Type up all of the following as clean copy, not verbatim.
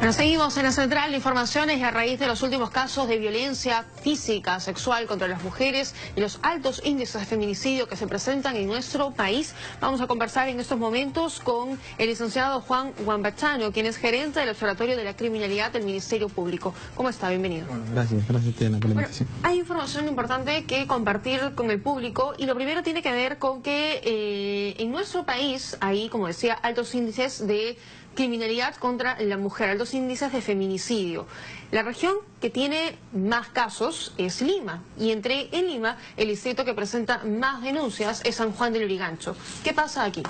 Bueno, seguimos en la central de informaciones y a raíz de los últimos casos de violencia física, sexual contra las mujeres y los altos índices de feminicidio que se presentan en nuestro país, vamos a conversar en estos momentos con el licenciado Juan Wambachano, quien es gerente del Observatorio de la Criminalidad del Ministerio Público. ¿Cómo está? Bienvenido. Bueno, gracias Tena, por la invitación. Hay información importante que compartir con el público y lo primero tiene que ver con que en nuestro país hay, como decía, altos índices de criminalidad contra la mujer, altos índices de feminicidio. La región que tiene más casos es Lima, y en Lima el distrito que presenta más denuncias es San Juan de Lurigancho. ¿Qué pasa aquí?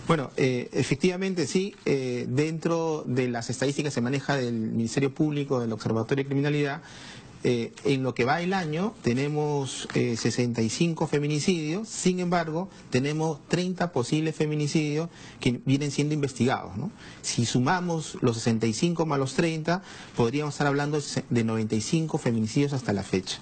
Bueno, efectivamente sí, dentro de las estadísticas que se maneja del Ministerio Público, del Observatorio de Criminalidad, en lo que va el año tenemos 65 feminicidios, sin embargo tenemos 30 posibles feminicidios que vienen siendo investigados, ¿no? Si sumamos los 65 más los 30, podríamos estar hablando de 95 feminicidios hasta la fecha.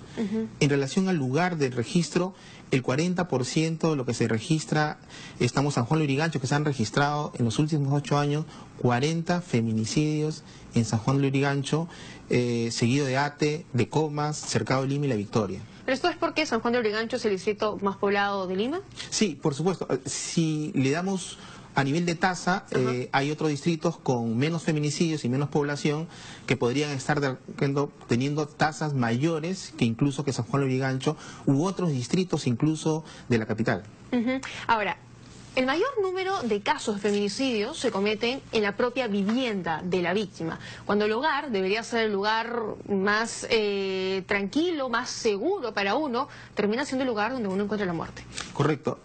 En relación al lugar del registro, el 40% de lo que se registra, estamos en San Juan de Lurigancho, que se han registrado en los últimos 8 años 40 feminicidios en San Juan de Lurigancho, seguido de Ate, de Comas, Cercado de Lima y La Victoria. ¿Pero esto es porque San Juan de Lurigancho es el distrito más poblado de Lima? Sí, por supuesto. Si le damos a nivel de tasa, hay otros distritos con menos feminicidios y menos población que podrían estar teniendo tasas mayores que incluso que San Juan de Lurigancho u otros distritos incluso de la capital. Ahora, el mayor número de casos de feminicidios se cometen en la propia vivienda de la víctima, cuando el hogar debería ser el lugar más tranquilo, más seguro para uno, termina siendo el lugar donde uno encuentra la muerte. Correcto.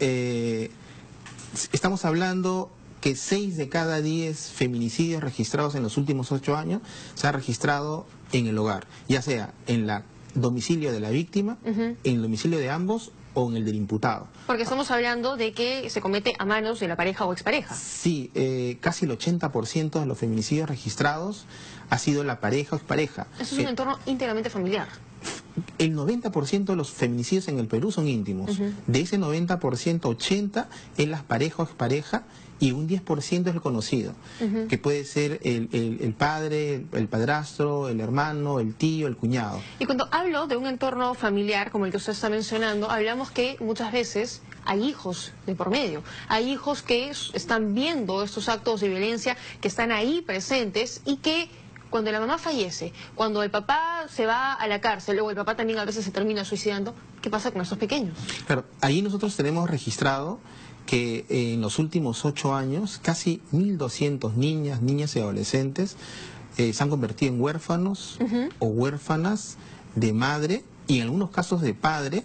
Estamos hablando que 6 de cada 10 feminicidios registrados en los últimos 8 años se ha registrado en el hogar, ya sea en el domicilio de la víctima, en el domicilio de ambos o en el del imputado. Porque estamos hablando de que se comete a manos de la pareja o expareja. Sí, casi el 80% de los feminicidios registrados ha sido la pareja o expareja. Eso es un entorno íntegramente familiar. El 90% de los feminicidios en el Perú son íntimos. De ese 90%, 80% es la pareja o expareja y un 10% es el conocido, que puede ser el padre, el padrastro, el hermano, el tío, el cuñado. Y cuando hablo de un entorno familiar como el que usted está mencionando, hablamos que muchas veces hay hijos de por medio, hay hijos que están viendo estos actos de violencia, que están ahí presentes y que cuando la mamá fallece, cuando el papá se va a la cárcel, luego el papá también a veces se termina suicidando, ¿qué pasa con estos pequeños? Claro, ahí nosotros tenemos registrado que en los últimos 8 años casi 1.200 niñas y adolescentes se han convertido en huérfanos o huérfanas de madre y en algunos casos de padre,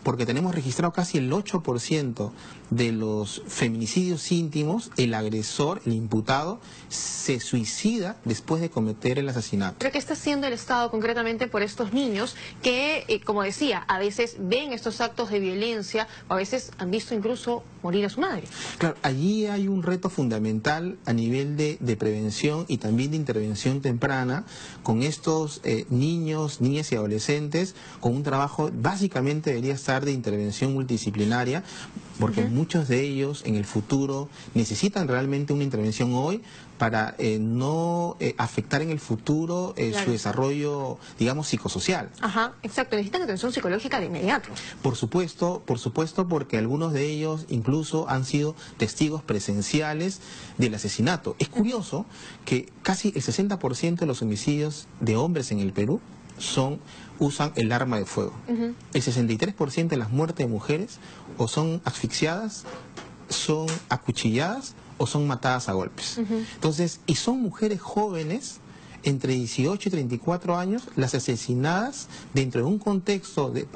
porque tenemos registrado casi el 8% de los feminicidios íntimos, el agresor, el imputado, se suicida después de cometer el asesinato. ¿Pero qué está haciendo el Estado concretamente por estos niños que, como decía, a veces ven estos actos de violencia o a veces han visto incluso morir a su madre? Claro, allí hay un reto fundamental a nivel de prevención y también de intervención temprana con estos niños, niñas y adolescentes, con un trabajo básicamente debería estar de intervención multidisciplinaria, porque muchos de ellos en el futuro necesitan realmente una intervención hoy para no afectar en el futuro su desarrollo, digamos, psicosocial. Ajá, exacto, necesitan atención psicológica de inmediato. Por supuesto, porque algunos de ellos incluso han sido testigos presenciales del asesinato. Es curioso que casi el 60% de los homicidios de hombres en el Perú usan el arma de fuego. El 63% de las muertes de mujeres o son asfixiadas, son acuchilladas o son matadas a golpes. Entonces, y son mujeres jóvenes entre 18 y 34 años las asesinadas dentro de un contexto de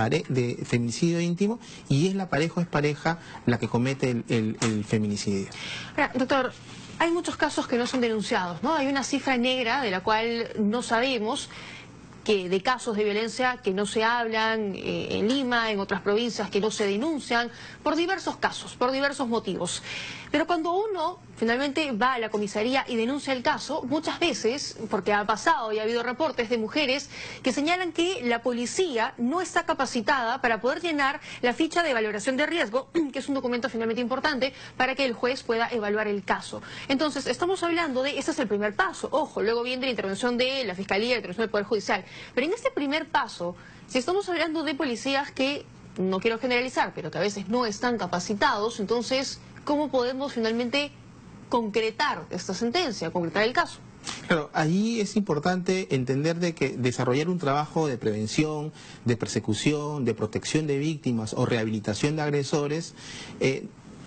feminicidio íntimo, y es la pareja o expareja la que comete el feminicidio. Ahora, doctor, hay muchos casos que no son denunciados, ¿no? Hay una cifra negra de la cual no sabemos, de casos de violencia que no se hablan en Lima, en otras provincias que no se denuncian, por diversos casos, por diversos motivos. Pero cuando uno finalmente va a la comisaría y denuncia el caso, muchas veces, porque ha pasado y ha habido reportes de mujeres que señalan que la policía no está capacitada para poder llenar la ficha de valoración de riesgo, que es un documento finalmente importante para que el juez pueda evaluar el caso. Entonces, estamos hablando de, ese es el primer paso, ojo, luego viene la intervención de la Fiscalía, la intervención del Poder Judicial, pero en este primer paso, si estamos hablando de policías que, no quiero generalizar, pero que a veces no están capacitados, entonces, ¿cómo podemos finalmente concretar esta sentencia, concretar el caso? Claro, ahí es importante entender de que desarrollar un trabajo de prevención, de persecución, de protección de víctimas o rehabilitación de agresores,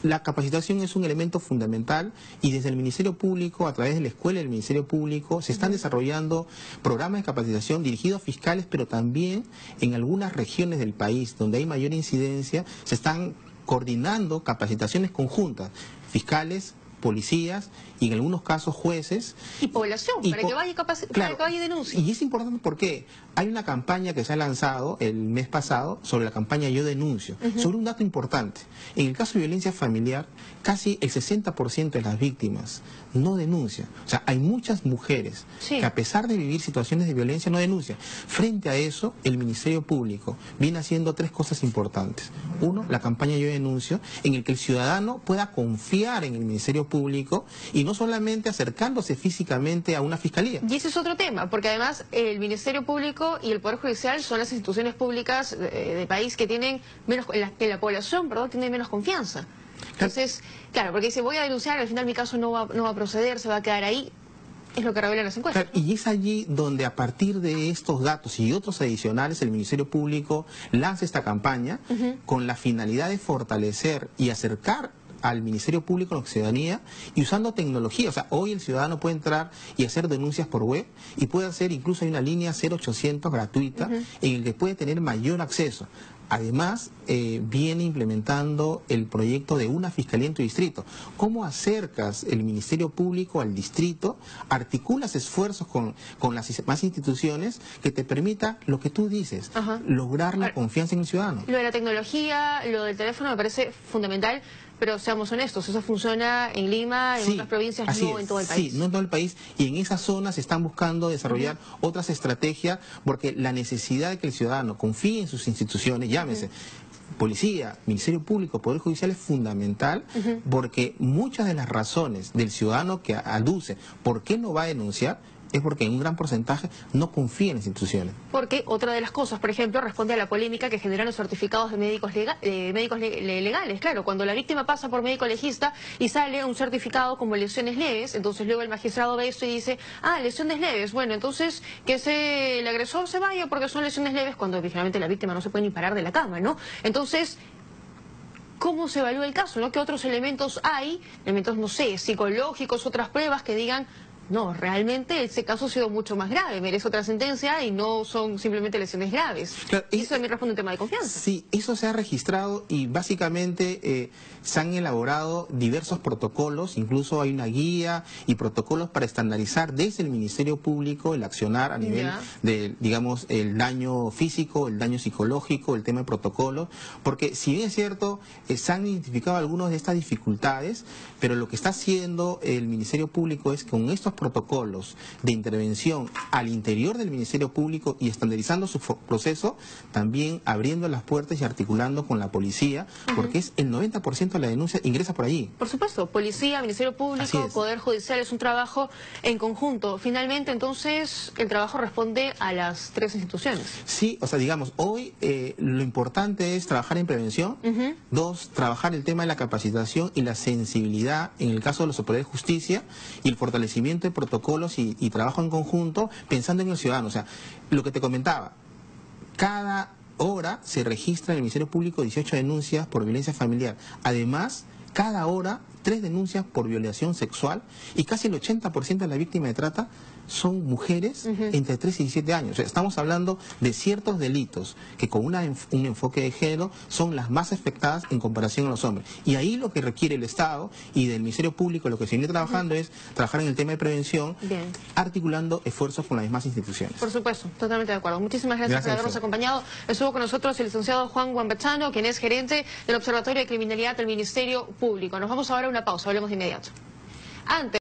la capacitación es un elemento fundamental y desde el Ministerio Público, a través de la escuela del Ministerio Público, se están desarrollando programas de capacitación dirigidos a fiscales, pero también en algunas regiones del país donde hay mayor incidencia, se están coordinando capacitaciones conjuntas, fiscales, policías y en algunos casos jueces. Y población, para que vaya para que vaya y denuncie. Y es importante porque hay una campaña que se ha lanzado el mes pasado sobre la campaña Yo Denuncio, sobre un dato importante. En el caso de violencia familiar, casi el 60% de las víctimas no denuncian. O sea, hay muchas mujeres que a pesar de vivir situaciones de violencia no denuncian. Frente a eso, el Ministerio Público viene haciendo tres cosas importantes. Uno, la campaña Yo Denuncio, en el que el ciudadano pueda confiar en el Ministerio Público y no solamente acercándose físicamente a una fiscalía. Y ese es otro tema, porque además el Ministerio Público y el Poder Judicial son las instituciones públicas de país que tienen menos, en que la población, tiene menos confianza. Entonces, claro, porque dice voy a denunciar, al final mi caso no va a proceder, se va a quedar ahí. Es lo que revelan las encuestas. Claro, y es allí donde a partir de estos datos y otros adicionales el Ministerio Público lanza esta campaña con la finalidad de fortalecer y acercar al Ministerio Público a la ciudadanía y usando tecnología. O sea, hoy el ciudadano puede entrar y hacer denuncias por web y puede hacer, incluso hay una línea 0800 gratuita en el que puede tener mayor acceso. Además, viene implementando el proyecto de una fiscalía en tu distrito. ¿Cómo acercas el Ministerio Público al distrito? Articulas esfuerzos con las demás instituciones que te permita lo que tú dices, lograr la confianza en el ciudadano. Lo de la tecnología, lo del teléfono me parece fundamental, pero seamos honestos, eso funciona en Lima, en otras provincias, no en todo el país. Sí, no en todo el país, y en esas zonas se están buscando desarrollar otras estrategias, porque la necesidad de que el ciudadano confíe en sus instituciones, llámese Policía, Ministerio Público, Poder Judicial, es fundamental, porque muchas de las razones del ciudadano que aduce por qué no va a denunciar es porque en un gran porcentaje no confía en las instituciones. Porque otra de las cosas, por ejemplo, responde a la polémica que generan los certificados de médicos, legales. Claro, cuando la víctima pasa por médico legista y sale un certificado como lesiones leves, entonces luego el magistrado ve esto y dice, lesiones leves, bueno, entonces que el agresor se vaya porque son lesiones leves, cuando finalmente la víctima no se puede ni parar de la cama, ¿no? Entonces, ¿cómo se evalúa el caso, no? ¿Qué otros elementos hay? Elementos, no sé, psicológicos, otras pruebas que digan, no, realmente ese caso ha sido mucho más grave, merece otra sentencia y no son simplemente lesiones graves. Claro, y eso también responde a un tema de confianza. Sí, eso se ha registrado y básicamente se han elaborado diversos protocolos, incluso hay una guía y protocolos para estandarizar desde el Ministerio Público el accionar a nivel de, digamos, el daño físico, el daño psicológico, el tema de protocolo, porque si bien es cierto, se han identificado algunas de estas dificultades, pero lo que está haciendo el Ministerio Público es con estos protocolos de intervención al interior del Ministerio Público y estandarizando su proceso, también abriendo las puertas y articulando con la policía, porque es el 90% de la denuncia ingresa por allí. Por supuesto, policía, Ministerio Público, Poder Judicial, es un trabajo en conjunto. Finalmente, entonces, el trabajo responde a las tres instituciones. Sí, o sea, digamos, hoy lo importante es trabajar en prevención, dos, trabajar el tema de la capacitación y la sensibilidad en el caso de los superiores de justicia y el fortalecimiento de protocolos y trabajo en conjunto pensando en el ciudadano. O sea, lo que te comentaba, cada hora se registra en el Ministerio Público 18 denuncias por violencia familiar. Además, cada hora 3 denuncias por violación sexual y casi el 80% de las víctimas de trata son mujeres entre 3 y 17 años. O sea, estamos hablando de ciertos delitos que con un enfoque de género son las más afectadas en comparación a los hombres. Y ahí lo que requiere el Estado y del Ministerio Público, lo que se viene trabajando es trabajar en el tema de prevención, articulando esfuerzos con las demás instituciones. Por supuesto, totalmente de acuerdo. Muchísimas gracias por habernos acompañado. Estuvo con nosotros el licenciado Juan Guambachano, quien es gerente del Observatorio de Criminalidad del Ministerio Público. Nos vamos ahora a una pausa, hablemos de inmediato. antes